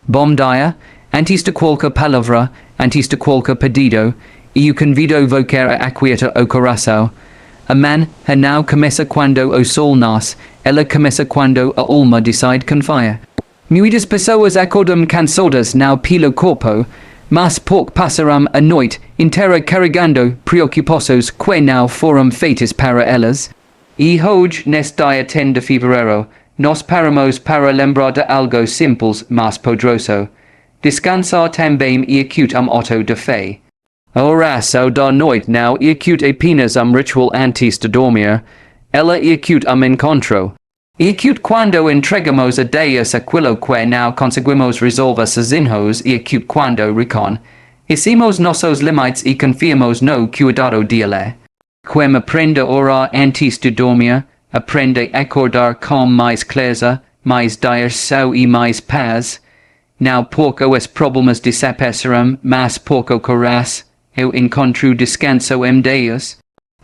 Bom dia, antes de qualquer palavra, antes de qualquer pedido, eu convido você a aquietar o coração. A man não começa quando o sol nasce, ela começa quando a alma decide confiar. Muitas pessoas acordam cansadas não pelo corpo, mas porque passaram a noite inteira carregando preocupações que não foram feitas para elas. E hoje, neste dia 10 de fevereiro, nós paramos para lembrar de algo simples mas poderoso. Descansar também e acute ato de fé. A oração da noite não e acute apenas ritual antes de dormir, ela e acute encontro. E acute quando entregamos a Deus aquilo que não conseguimos resolver sozinhos e acute quando reconhecemos nossos limites e confiamos no cuidado dele. Quem aprende a orar antes de dormir, aprende a acordar com mais clareza, mais direção e mais paz. Não porque os problemas desapareceram, mas porque o coração encontrou descanso em Deus.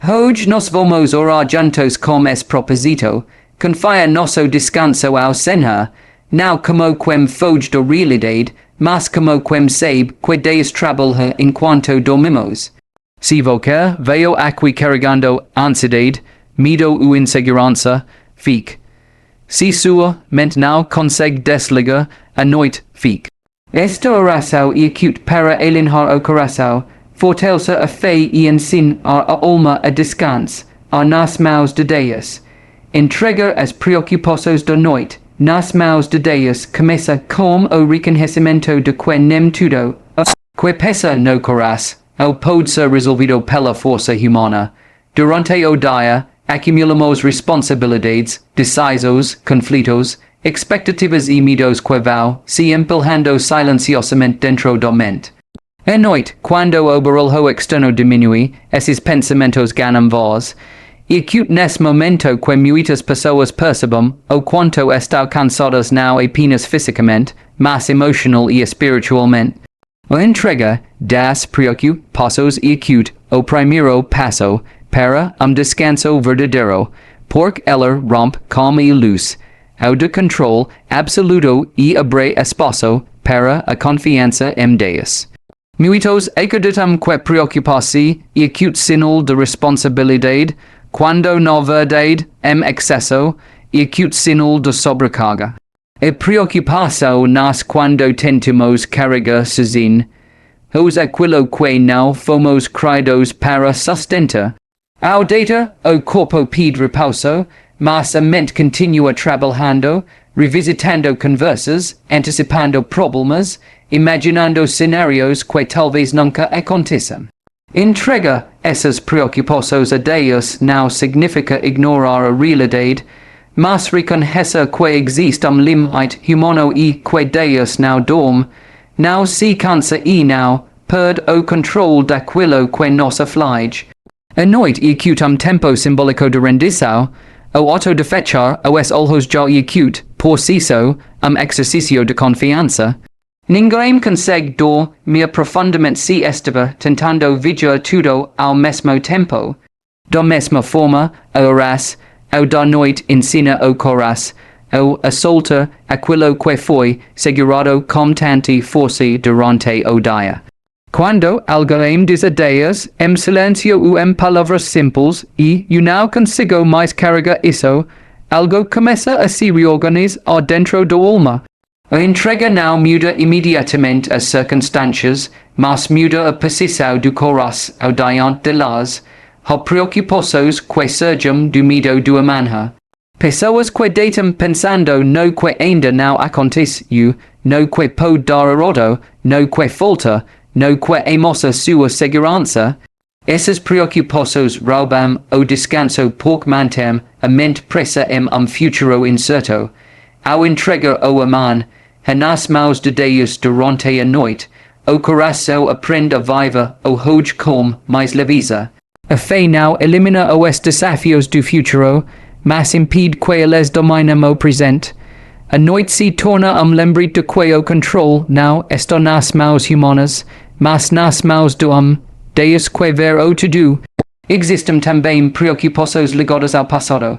Hoje nós vamos orar juntos com esse propósito. Confia nosso descanso ao Senhor, não como quem foge da realidade, mas como quem sabe que Deus trabalha enquanto dormimos. Se você veio aqui carregando ansiedade, medo ou insegurança, fique. Se sua mente não consegue desligar, a noite fique. Esta oração é acute para alinhar o coração, fortalecer a fé e ensinar a alma a descanso, nas mãos de Deus. Entregar as preocupações da noite nas mãos de Deus começa com o reconhecimento de que nem tudo que pesa no coração pode ser resolvido pela força humana. Durante o dia, acumulamos responsabilidades, desejos, conflitos, expectativas e medos que vão se empilhando silenciosamente dentro da mente. À noite, quando o barulho externo diminui, esses pensamentos ganham voz. E acute nesse momento que muitas pessoas percebem o quanto estão cansadas não apenas fisicamente, mas emocional e espiritualmente. A entrega das preocupações e acute o primeiro passo para descanso verdadeiro, porque ela rompe com a luz, o de controle absoluto e abre espaço para a confiança em Deus. Muitos acreditam que preocupar-se e acute sinal de responsabilidade, quando na verdade excesso e acute sinal de sobrecarga. A preocupação nasce quando tentamos carregar sozinho aquilo que não fomos criados para sustentar. Ao deitar, o corpo pede repouso, mas a mente continua trabalhando, revisitando conversas, antecipando problemas, imaginando cenários que talvez nunca aconteçam. Entrega essas preocupações a Deus não significa ignorar a realidade, mas reconhecer que existe limite humano e que Deus não dorme, não se cansa e não perde o controle daquilo que nos aflige. A noite e acute tempo simbólico de rendição, o ato de fechar os olhos já e acute, por si só, exercício de confiança. Ninguém consegue dormir profundamente se estiver tentando vigiar tudo ao mesmo tempo. Da mesma forma, a oração da noite ensina o coração a soltar aquilo que foi segurado com tanta força durante o dia. Quando alguém diz a Deus, em silêncio ou em palavras simples, e eu não consigo mais carregar isso, algo começa a se reorganizar dentro da alma. A entrega não muda imediatamente as circunstâncias, mas muda a posição do coração diante delas, as preocupações que surgem do medo do amanhã. Pessoas que deitam pensando no que ainda não aconteceu, no que pode dar errado, no que falta, no que amostra sua segurança. Essas preocupações roubam o descanso porque mantêm a mente presa em futuro incerto. Ao entregar o amanhã nas mãos de Deus durante a noite, o coração aprende a viver o hoje com mais leveza. A fé não elimina os desafios do futuro, mas impede que eles dominem o presente. A noite se torna lembrete de que o controle não está nas mãos humanas, mas nas mãos do Deus que vê o tudo. Existem também preocupações ligadas ao passado,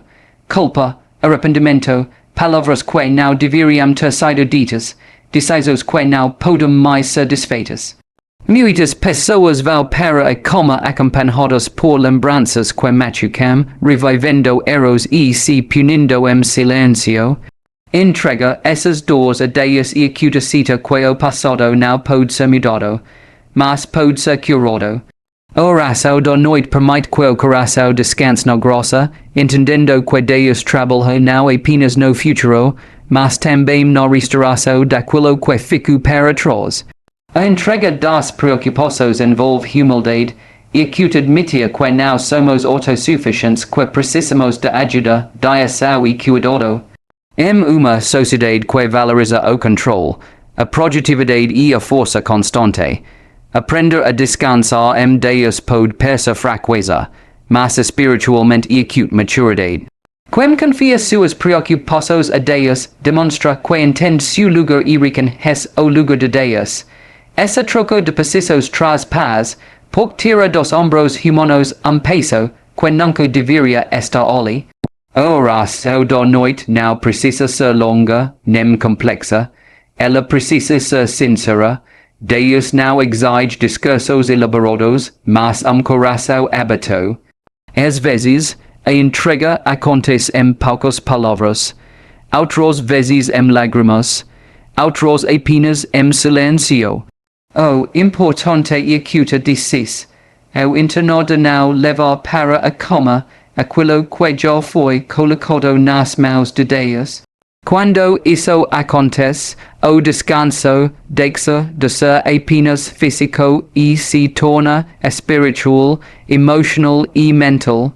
culpa, arrependimento, palavras que não deveriam ter sido ditas, decisos que não podem mais ser desfeitas. Muitas pessoas vão para a cama acompanhadas por lembranças que machucam, revivendo erros e se punindo em silêncio. Entrega essas dores a Deus e acredita que o passado não pode ser mudado, mas pode ser curado. A oração da noite permite que o coração descanse na graça, entendendo que Deus trabalha não apenas no futuro, mas também na restauração daquilo que ficou para trás. A entrega das preocupações envolve humildade e admitir que não somos autossuficientes, que precisamos de ajuda, direção e cuidado. Em uma sociedade que valoriza o controle, a produtividade e a força constante, aprender a descansar em Deus pode parecer fraqueza, mas espiritualmente e acute maturidade. Quem confia suas preocupações a Deus demonstra que entende seu lugar e reconhece o lugar de Deus. Essa troca de pessoas traz paz, porque tira dos ombros humanos peso que nunca deveria estar ali. A oração da noite não precisa ser longa, nem complexa. Ela precisa ser sincera. Deus não exige discursos elaborados, mas coração aberto. Às vezes, a entrega acontece em poucas palavras. Outras vezes em lágrimas. Outras apenas em silêncio. O importante e acute diz ao interno de não levar para a cama aquilo que já foi colocado nas mãos de Deus. Quando isso acontece, o descanso deixa de ser apenas físico e se torna espiritual, emocional e mental.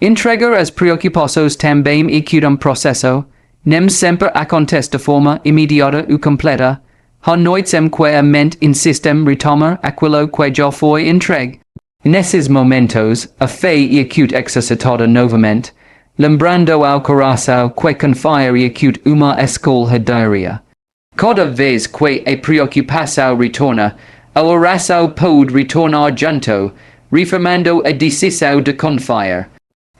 Entregar as preocupações também é um processo. Nem sempre acontece de forma imediata ou completa. Há noites em que a mente insiste em retomar aquilo que já foi entregue. Nesses momentos, a fé é acute exercitada novamente, lembrando ao coração que confiar é acute uma escolha diária. Cada vez que a preocupação retorna, a oração pode retornar junto, reafirmando a decisão de confiar.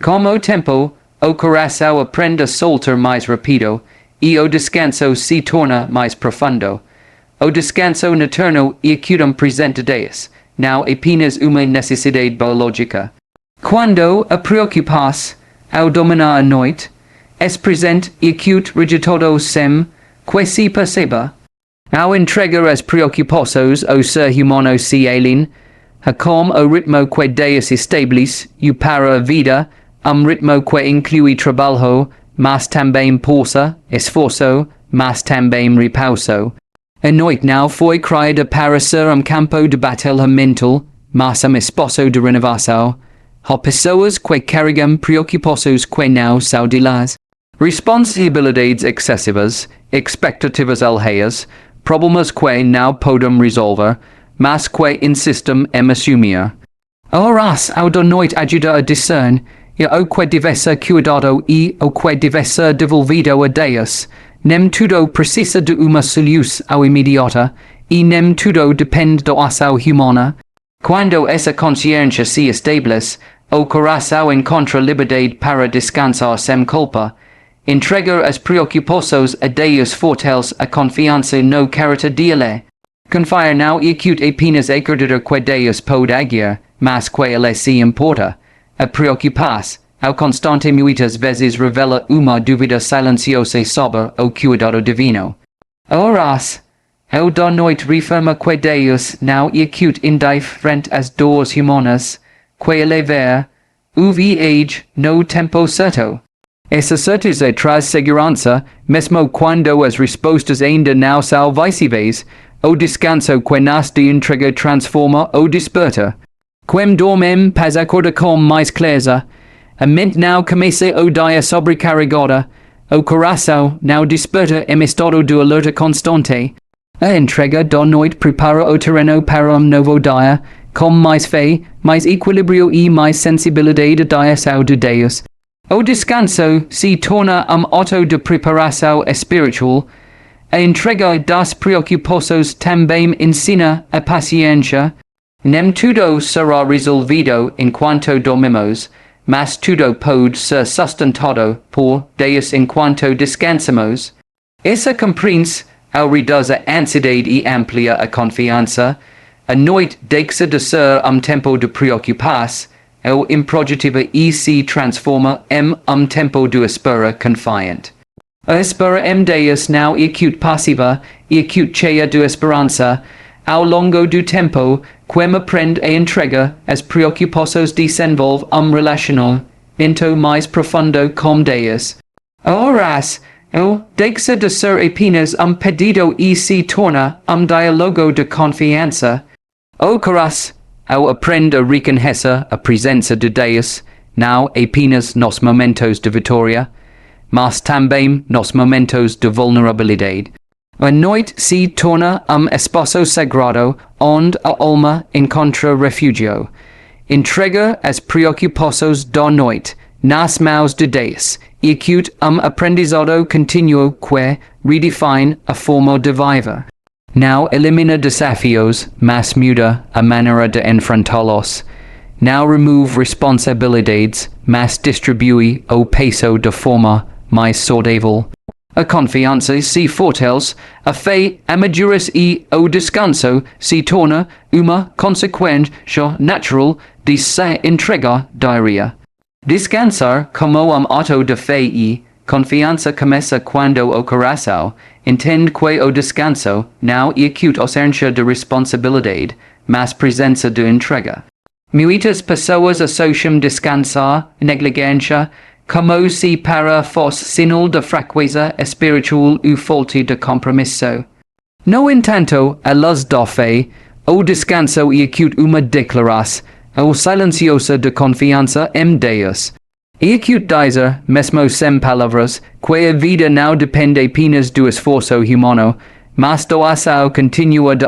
Com o tempo, o coração aprende a soltar mais rápido, e o descanso se torna mais profundo. O descanso noturno é acute presente de Deus, não apenas uma necessidade biológica. Quando a preocupação, ao dominar a noite, é presente e acute rejeitado sem que se perceba. Ao entregar as preocupações ao ser humano se alien, acalma o ritmo que Deus estabelece e para a vida, ritmo que inclui trabalho, mas também força, esforço, mas também repouso. A noite não foi criada para ser campo de batalha mental, mas espaço de renovação. Há pessoas que carregam preocupações que não são delas. Responsabilidades excessivas, expectativas alheias, problemas que não podem resolver, mas que insistem em assumir. A oração da noite ajuda a discernir o que deve ser cuidado e o que deve ser devolvido a Deus. Nem tudo precisa de uma solução imediata, e nem tudo depende da ação humana. Quando essa consciência se estabelece, o coração encontra liberdade para descansar sem culpa. Entregar as preocupações a Deus fortalece a confiança no caráter dele. Confiar não é acute apenas acreditar que Deus pode agir, mas que ele se importa. A preocupar-se, ao constante muitas vezes revela uma dúvida silenciosa sobre o cuidado divino. A oração da noite reafirma que Deus não é acute indiferente às dores humanas, que ele vê, ouve e age no tempo certo. Essa certeza traz segurança, mesmo quando as respostas ainda não são visíveis. O descanso que nasce de entrega transforma ou desperta. Quem dorme em paz acorda com mais clareza. A mente não começa o dia sobrecarregada. O coração não desperta em estado de alerta constante. A entrega da noite prepara o terreno para novo dia, com mais fé, mais equilíbrio e mais sensibilidade da direção de Deus. O descanso se torna ato de preparação espiritual. A entrega das preocupações também ensina a paciência. Nem tudo será resolvido enquanto dormimos, mas tudo pode ser sustentado por Deus enquanto descansamos. Essa compreende ao reduz a ansiedade e amplia a confiança, a noite deixa de ser tempo de preocupar-se, ao improdutiva e se transforma em tempo de espera confiante. A espera Deus não é acute passiva, e acute cheia de esperança, ao longo do tempo, quem aprende a entrega, as preocupações desenvolve relacional, into mais profundo com Deus. A oração deixa de ser apenas pedido e se torna diálogo de confiança. O coração, ao aprender a reconhecer a presença de Deus, não apenas nos momentos de vitória, mas também nos momentos de vulnerabilidade. A noite se torna espaço sagrado onde a alma encontra refúgio. Entrega as preocupações da noite nas mãos de Deus e acute aprendizado contínuo que redefine a forma de viver. Não elimina desafios, mas muda a maneira de enfrentá-los. Não remove responsabilidades, mas distribui o peso de forma mais saudável. A confiança se fortalece, a fé amadureça e o descanso se torna uma consequência natural de se entregar diária. Descansar como ato de fé e confiança começa quando o coração entende que o descanso não é acute ausência de responsabilidade, mas presença de entrega. Muitas pessoas associam descansar, negligência, como se para fosse sinal de fraqueza espiritual ou falta de compromisso. No entanto, a luz da fé, o descanso é acute uma declaração, ou silenciosa de confiança em Deus. É acute dizer, mesmo sem palavras, que a vida não depende apenas do esforço humano, mas da ação contínua de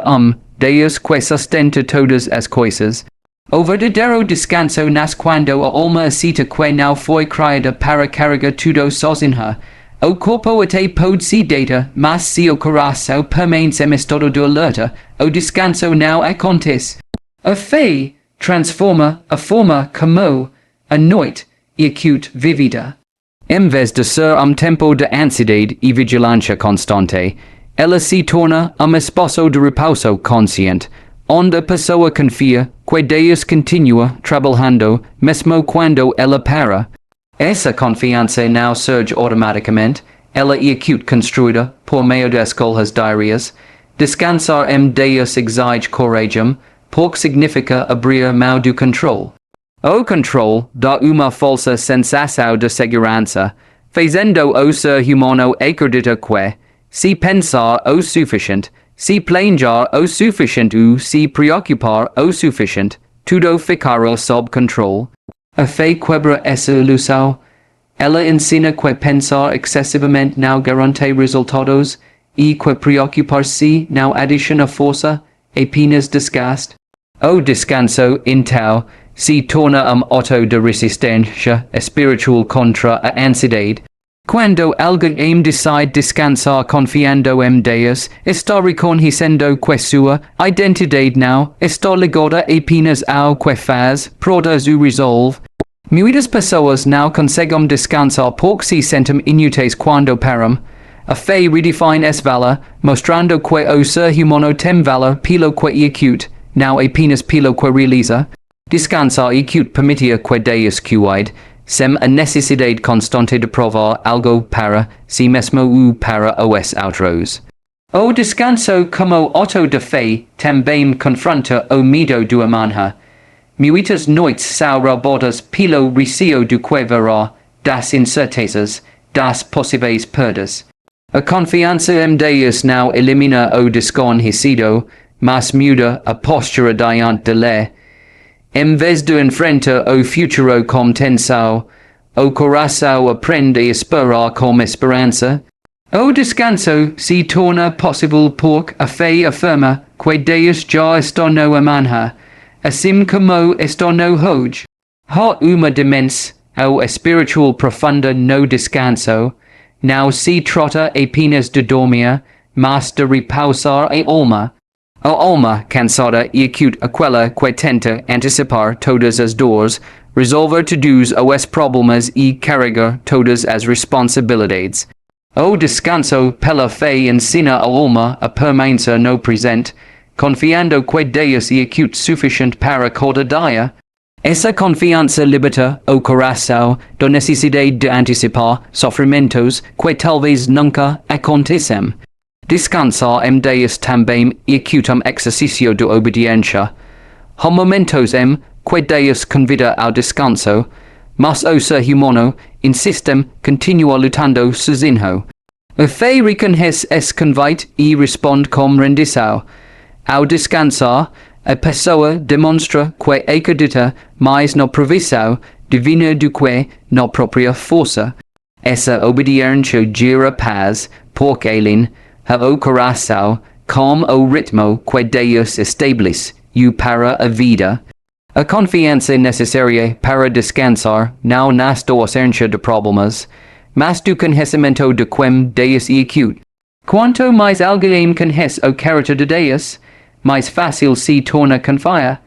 Deus que sustenta todas as coisas. O verdadeiro descanso nasce quando a alma aceita que não foi criada para carregar tudo sozinha. O corpo até pode se deitar, mas se o coração permanece em estado de alerta, o descanso não acontece. A fé transforma a forma como a noite é acute vivida. Em vez de ser tempo de ansiedade e vigilância constante, ela se torna espaço de repouso consciente, onde a pessoa confia que Deus continua trabalhando mesmo quando ela para. Essa confiança não surge automaticamente, ela é acute construída por meio de escolhas diárias. Descansar em Deus exige coragem, porque significa abrir mão do controle. O controle dá uma falsa sensação de segurança, fazendo o ser humano acreditar que, se pensar o suficiente, se planejar o suficiente ou se preocupar o suficiente, tudo ficará sob controle. A fé quebra essa ilusão. Ela ensina que pensar excessivamente não garante resultados e que preocupar-se não adiciona força, apenas desgaste. O descanso, então, se torna ato de resistência espiritual contra a ansiedade. Quando alguém decide descansar confiando em Deus, está reconhecendo que sua identidade não está ligada apenas ao que faz, produz ou resolve. Muitas pessoas não conseguem descansar porque se sentem inúteis quando param. A fé redefine esse valor, mostrando que o ser humano tem valor pelo que é acute, não apenas pelo que realiza. Descansar é acute permitir que Deus cuide, sem a necessidade constante de provar algo para si mesmo ou para os outros. O descanso como ato de fé também confronta o medo do amanhã. Muitas noites são roubadas pelo receio do que virá, das incertezas, das possíveis perdas. A confiança em Deus não elimina o desconhecido, mas muda a postura diante dele. Em vez de enfrentar o futuro com tensão, o coração aprende a esperar com esperança. O descanso se torna possível porque a fé afirma que Deus já está no amanhã, assim como está no hoje. Há uma dimensão espiritual profunda no descanso. Não se trata apenas de dormir, mas de repousar a alma. A alma cansada e acute aquela que tenta antecipar todas as dores, resolver todos os problemas e carregar todas as responsabilidades. O descanso pela fé ensina a alma a permanecer no presente, confiando que Deus é acute suficiente para cada dia. Essa confiança liberta o coração da necessidade de antecipar sofrimentos que talvez nunca acontecem. Descansar em Deus também é acute exercício de obediência. Há momentos em que Deus convida ao descanso, mas o ser humano insiste continua lutando sozinho. A fé reconhece esse convite e responde com rendição. Ao descansar, a pessoa demonstra que acredita mais na provisão divina do que na própria força. Essa obediência gera paz, porque ele o coração com o ritmo que Deus estabelece para a vida. A confiança necessária para descansar não nasce da ausência de problemas, mas do conhecimento de quem Deus é acute. Quanto mais alguém conhece o caráter de Deus, mais fácil se torna confiar.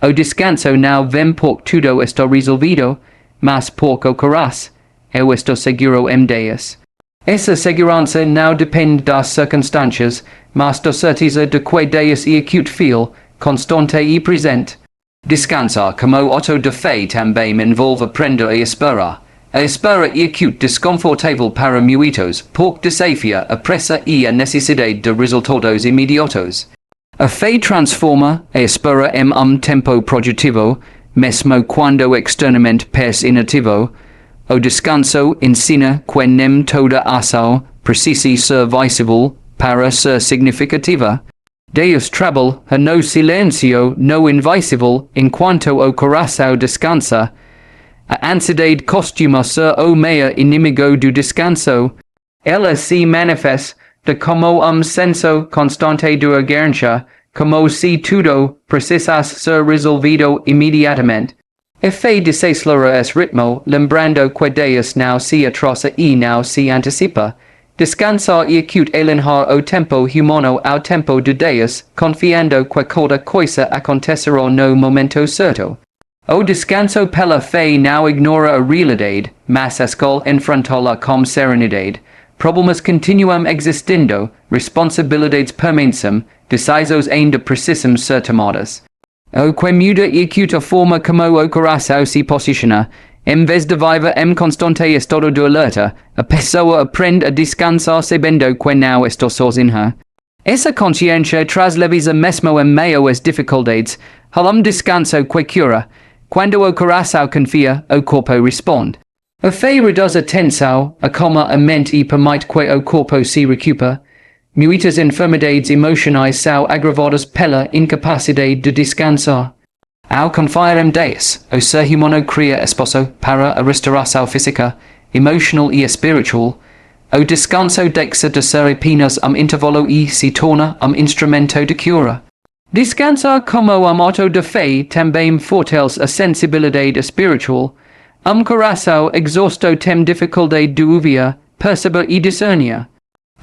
O descanso não vem porque tudo está resolvido, mas porque o coração está seguro em Deus. Essa segurança não depende das circunstâncias, mas da certeza de que Deus é acute fiel, constante e presente. Descansar como ato de fé também envolve aprender a esperar. A espera é acute desconfortável para muitos, porque desafia a pressa e a necessidade de resultados imediatos. A fé transforma a espera em tempo produtivo, mesmo quando externamente parece inativo. O descanso ensina que nem toda ação precisa ser visível para ser significativa. Deus trabalha no silêncio no invisível enquanto o coração descansa. A ansiedade costuma ser o maior inimigo do descanso. Ela se manifesta como senso constante de urgência, como se tudo precisasse ser resolvido imediatamente. A fé desacelera esse ritmo, lembrando que Deus não se atrasa e não se antecipa. Descansar é acute alinhar o tempo humano ao tempo de Deus, confiando que cada coisa acontecerá no momento certo. O descanso pela fé não ignora a realidade, mas escolhe enfrentá-la com serenidade. Problemas continuam existindo, responsabilidades permanecem, decisões ainda precisam ser tomadas. O que muda é acute a forma como o coração se posiciona. Em vez de viver em constante estado de alerta, a pessoa aprende a descansar sabendo que não está sozinha. Essa consciência traz leveza mesmo em meio às dificuldades. Há descanso que cura. Quando o coração confia, o corpo responde. A fé reduz a tensão, acalma a mente e permite que o corpo se recupere. Muitas enfermidades emocionais são agravadas pela incapacidade de descansar. Ao confiar em Deus, o ser humano cria espaço para a restauração física, emocional e espiritual. O descanso deixa de ser apenas intervalo e se torna instrumento de cura. Descansar como ato de fé também fortalece a sensibilidade espiritual. Coração exausto tem dificuldade de ouvir, perceber e discernir.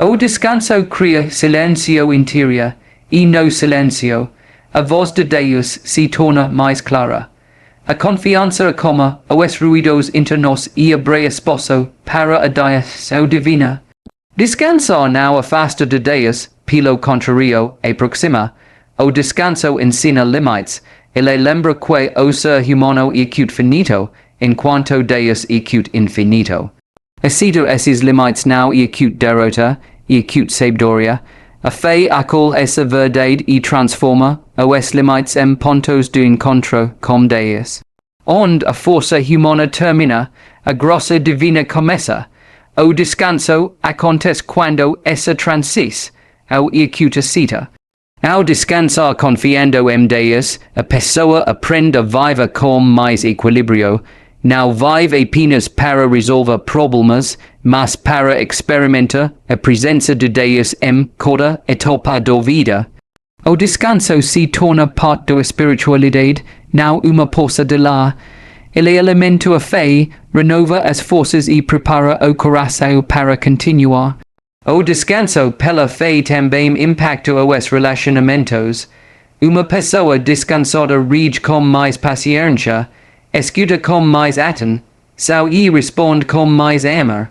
O descanso cria silêncio interior, e no silêncio, a voz de Deus se torna mais clara. A confiança acalma os ruídos internos e abre espaço para a direção divina. Descansar não afasta de Deus, pelo contrário, aproxima. O descanso ensina limites. Ele lembra que o ser humano é acute finito, enquanto Deus é acute infinito. Aceita esses limites não é acute derrota, é acute sabedoria. A fé acolhe essa verdade e transforma os limites em pontos de encontro com Deus. Onde a força humana termina, a graça divina começa. O descanso acontece quando essa transcende ao acute cita. Ao descansar confiando em Deus, a pessoa aprende a viver com mais equilíbrio. Não vive apenas para resolver problemas, mas para experimentar a presença de Deus em cada etapa da vida. O descanso se torna parte da espiritualidade, não uma poça de lá. Ele alimenta a fé, renova as forças e prepara o coração para continuar. O descanso pela fé também impacta os relacionamentos. Uma pessoa descansada rige com mais paciência, escuta com mais atenção e responde com mais amor.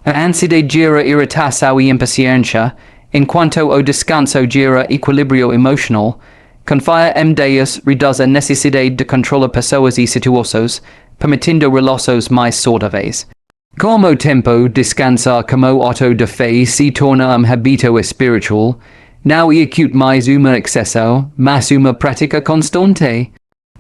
A ansiedade gira irritação e impaciência, enquanto o descanso gira equilíbrio emocional. Confia Deus reduz a necessidade de controlar pessoas e situações, permitindo relossos mais saudáveis. Com o tempo, descansar como auto de fé se torna hábito espiritual, não e acute mais uma excesso, mas uma prática constante.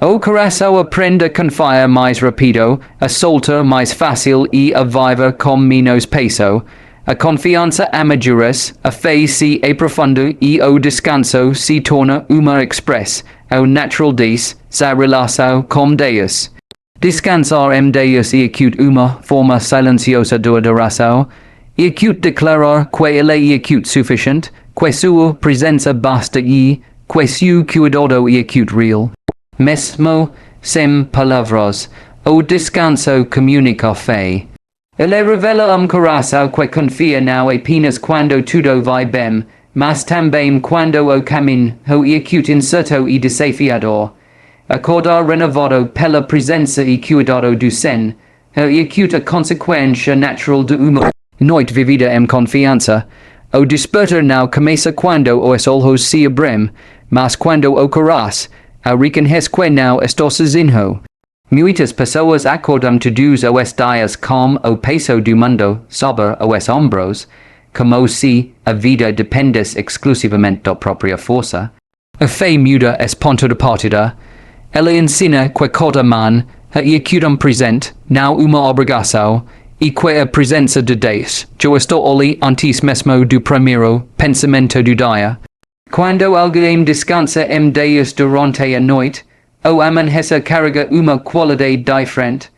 O coração aprende a confiar mais rápido, a soltar mais fácil e a viver com menos peso. A confiança amadurece, a fé se aprofunda e o descanso se torna uma express, o natural diz, sa relação com Deus. Descansar Deus e acute uma forma silenciosa de adoração, e acute declarar que ele é acute suficiente, que sua presença basta e que seu cuidado é acute real. Mesmo sem palavras, o descanso comunica a fé. Ele revela coração que confia não apenas quando tudo vai bem, mas também quando o caminho é acute incerto e desafiador. Acordar renovado pela presença e cuidado do Sen, é acute a consequência natural de uma noite vivida em confiança. O despertar não começa quando os olhos se abrem, mas quando o coração reconhece que não está sozinho. Muitas pessoas acordam todos os dias com o peso do mundo sobre os ombros, como se a vida dependesse exclusivamente da própria força. A fé muda esse ponto de partida. Ela ensina que cada man é acute presente, não uma obrigação, e que a presença de Deus já está ali antes mesmo do primeiro pensamento do dia. Quando alguém descansa em Deus durante a noite, o amanhecer carrega uma qualidade diferente.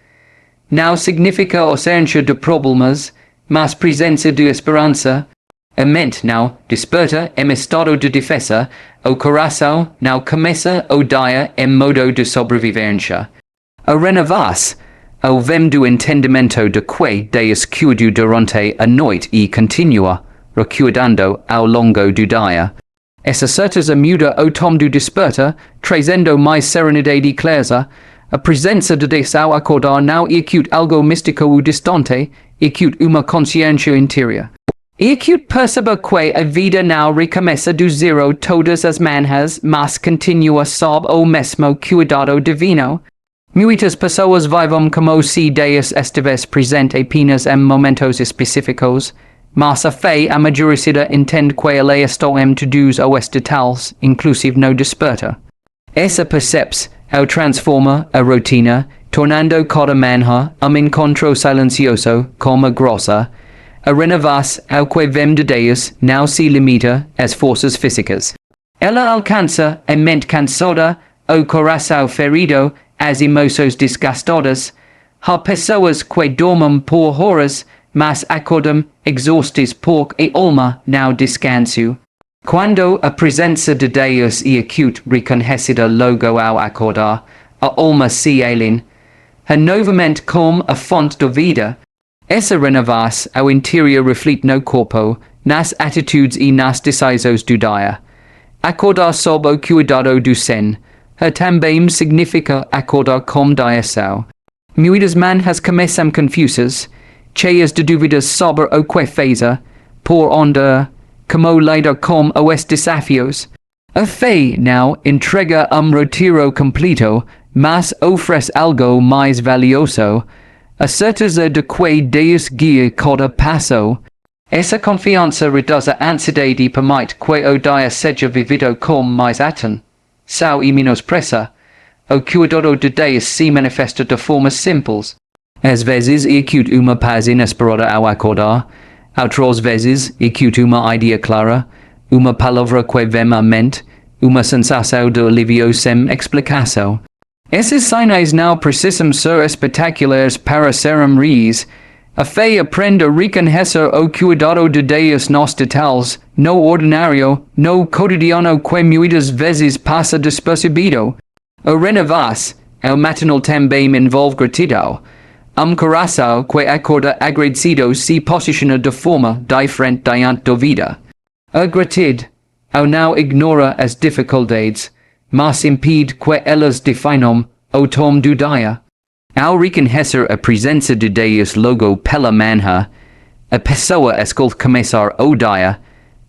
Não significa ausência de problemas, mas presença de esperança. A mente não desperta em estado de defesa, o coração não começa o dia em modo de sobrevivência. A renovar-se, o vem do entendimento de que Deus cuida durante a noite e continua, recuidando ao longo do dia. Essa certeza muda o tom do despertar, trazendo mais serenidade e clareza. A presença de Deus ao acordar não acute algo místico ou distante, acute uma consciência interior. E acute percebe que a vida não recomeça do zero todas as manhãs, mas continua sob o mesmo cuidado divino. Muitas pessoas vivem como se Deus estivesse presente apenas em momentos específicos, mas a fé amadurecida entende que ele está em todos os detalhes, inclusive no despertar. Essa percebe-se ao transforma a rotina, tornando cada manhã encontro silencioso como grossa. A renovar-se ao que vem de Deus não se limita às forças físicas. Ela alcança a mente cansada, o coração ferido, as emoções desgastadas. Há pessoas que dormem por horas, mas acordam exaustas porque a alma não descansa. Quando a presença de Deus é acute reconhecida logo ao acordar, a alma se alinha novamente como a fonte da vida. Essa renovar-se ao interior reflete no corpo, nas atitudes e nas decisões do dia. Acordar sob o cuidado do Sen, também significa acordar com direção. Muitas manhãs começam confusas, cheias de dúvidas sobre o que fazer, por onde, como lidar com os desafios. A fé não entrega retiro completo, mas oferece algo mais valioso, a certeza de que Deus guia cada passo. Essa confiança reduz a ansiedade e permite que o dia seja vivido com mais atenção e menos pressa. O cuidado de Deus se manifesta de formas simples. Às vezes é acute uma paz inesperada ao acordar, outras vezes é acute uma ideia clara, uma palavra que vem à mente, uma sensação de alívio sem explicação. Esses sinais não precisam ser espetaculares para serem reais. A fé aprende a reconhecer o cuidado de Deus nos detalhes, no ordinário, no cotidiano que muitas vezes passa despercebido. O renovar-se, ao matinal também envolve gratidão. Coração que acorda agradecido se posiciona de forma diferente diante da vida. A gratidão não ignora as dificuldades, mas impede que elas definam o tom do dia. Ao reconhecer a presença de Deus logo pela manhã, A pessoa escolhe começar o dia,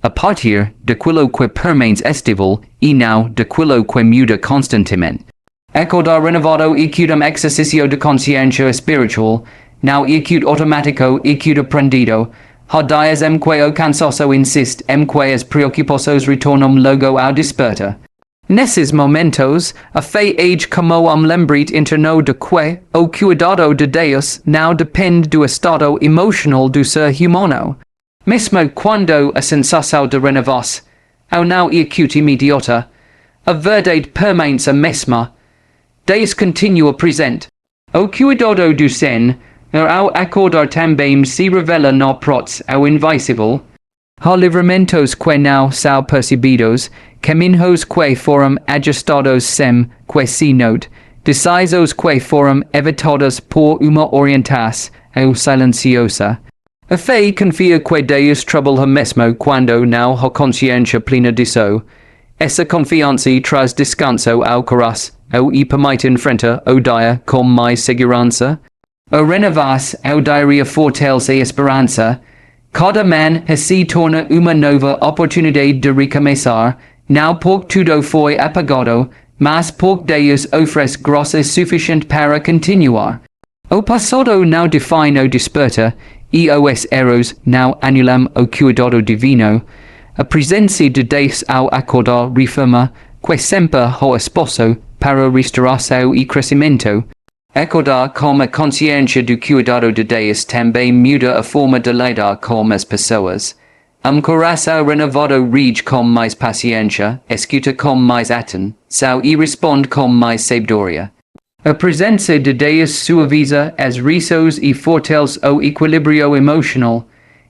a partir daquilo que permanes estival e não daquilo que muda constantemente. Acordar renovado equid exercício de consciência espiritual, não equid automático equid aprendido. Há dias em que o cansaço insiste, em que as preocupações retornam logo ao despertar. Nesses momentos, a fé age como lembrete interno de que o cuidado de Deus não depende do estado emocional do ser humano. Mesmo quando a sensação de renovar-se, ou não equute imediata, a verdade permanece a mesma. Deus continua presente. O cuidado do sen, ao acordar também se revela no prots ao invisível. Há livramentos que não são percebidos, caminhos que foram ajustados sem que se note, decisões que foram evitadas por uma orientação silenciosa. A fé confia que Deus trabalha mesmo quando não há consciência plena disso. Essa confiança traz descanso ao coração e permite enfrentar o dia com mais segurança. O renovar-se ao diário fortalece a esperança. Cada manhã se torna uma nova oportunidade de recomeçar, não porque tudo foi apagado, mas porque Deus oferece graça suficiente para continuar. O passado não define o despertar, e os erros não anulam o cuidado divino. A presença de Deus ao acordar reforma, que sempre há espaço para restauração e crescimento. Acordar com a consciência do cuidado de Deus também muda a forma de lidar com as pessoas. Coração renovado rige com mais paciência, escuta com mais atenção e responde com mais sabedoria. A presença de Deus suaviza as reações e fortalece o equilíbrio emocional.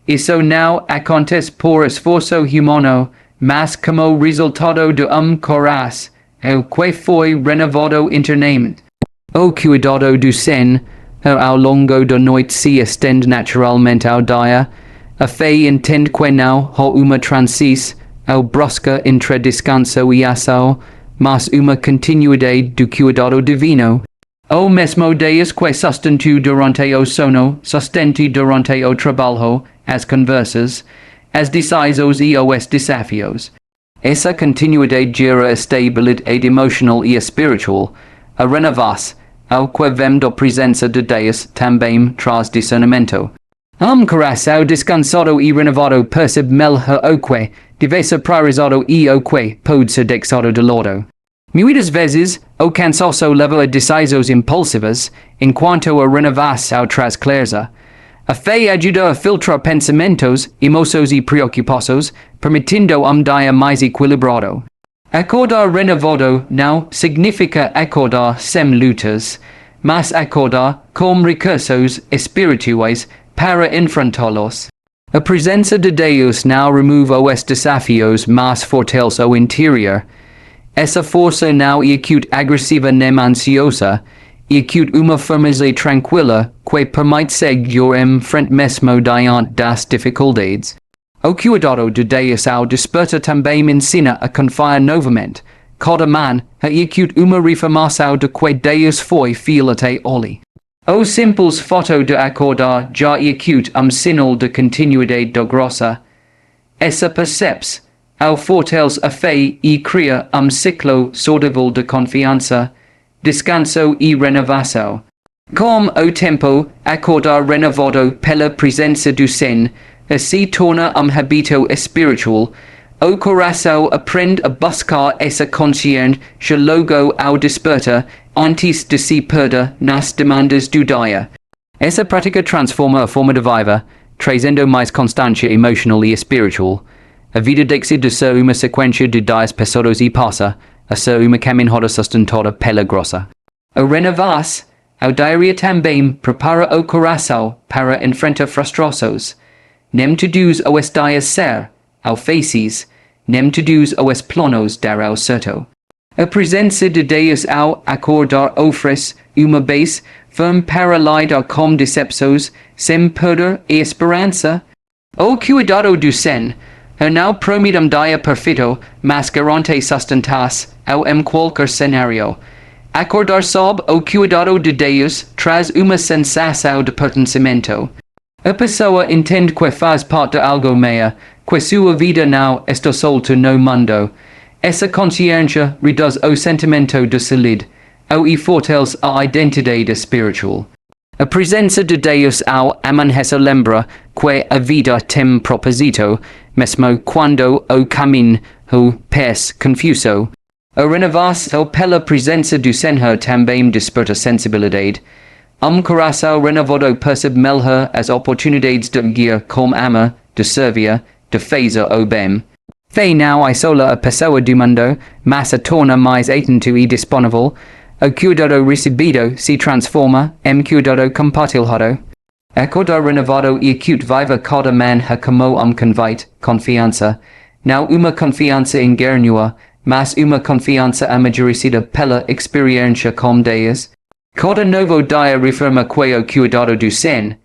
Isso não acontece por esforço humano, mas como resultado de coração que foi renovado internamente. O cuidado do sen, ao longo da noite se estende naturalmente ao dia. A fé entende que não há uma transição brusca entre descanso e ação, mas uma continuidade do cuidado divino. O mesmo Deus que sustentou durante o sono, sustenta durante o trabalho, as conversas, as decisões e os desafios. Essa continuidade gera estabilidade emocional e espiritual. A renovar-se, ao que vem da presença de Deus, também traz discernimento. Coração descansado e renovado percebe melhor o que deve ser priorizado e o que pode ser deixado de lado. Muitas vezes, o cansaço leva a decisões impulsivas, enquanto a renovar-se traz clareza. A fé ajuda a filtrar pensamentos, emoções e preocupações, permitindo dia mais equilibrado. Acordar renovado não significa acordar sem lutas, mas acordar com recursos espirituais para enfrentá-los. A presença de Deus não remove os desafios, mas fortalece o interior. Essa força não é agressiva nem ansiosa, é uma firmeza tranquila que permite seguir em frente mesmo diante das dificuldades. O cuidado de Deus ao despertar também ensina a confiar novamente. Cada manhã é uma reafirmação de que Deus foi fiel até hoje. O simples fato de acordar já é sinal de continuidade da graça. Essa percebe-se, ao fortalece a fé e cria ciclo saudável de confiança, descanso e renovação. Com o tempo, acordar renovado pela presença do sen, se torna hábito espiritual. O coração aprende a buscar essa consciência logo ao despertar, antes de se perder nas demandas do dia. Essa prática transforma a forma de viver, trazendo mais constância emocional e espiritual. A vida deixa de ser uma sequência de dias passados e passa, a ser uma caminhada sustentada pela graça. O renovar-se, ao diário também prepara o coração para enfrentar frustrações. Nem todos os dias ser, ao faces, nem todos os planos darão certo. A presença de Deus ao acordar oferece uma base firme para lidar com decepções, sem perder a esperança. O cuidado do sen, não promete dia perfeito, mas garante sustentar-se em qualquer cenário. Acordar sob o cuidado de Deus traz uma sensação de pertencimento. A pessoa entende que faz parte de algo maior, que sua vida não está solta no mundo. Essa consciência reduz o sentimento de solidão, e fortalece a identidade espiritual. A presença de Deus ao amanhecer lembra que a vida tem propósito, mesmo quando o caminho parece confuso. A renovação pela presença do Senhor também desperta sensibilidade. Coração renovado percebe melhor as oportunidades de guiar como ama, de servir, de fazer o bem. Fé não isola a pessoa do mundo, mas a torna mais atento e disponível. O cuidado recebido se transforma em cuidado compartilhado. Acordar renovado e acute viva cada manhã como convite, confiança. Não uma confiança ingênua, mas uma confiança amadurecida pela experiência com Deus. Cada novo dia reforma que o cuidado do sen.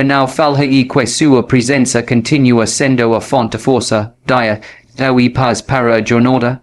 Não falha e que sua presença continua sendo a fonte de força, dia, e paz para a jornada.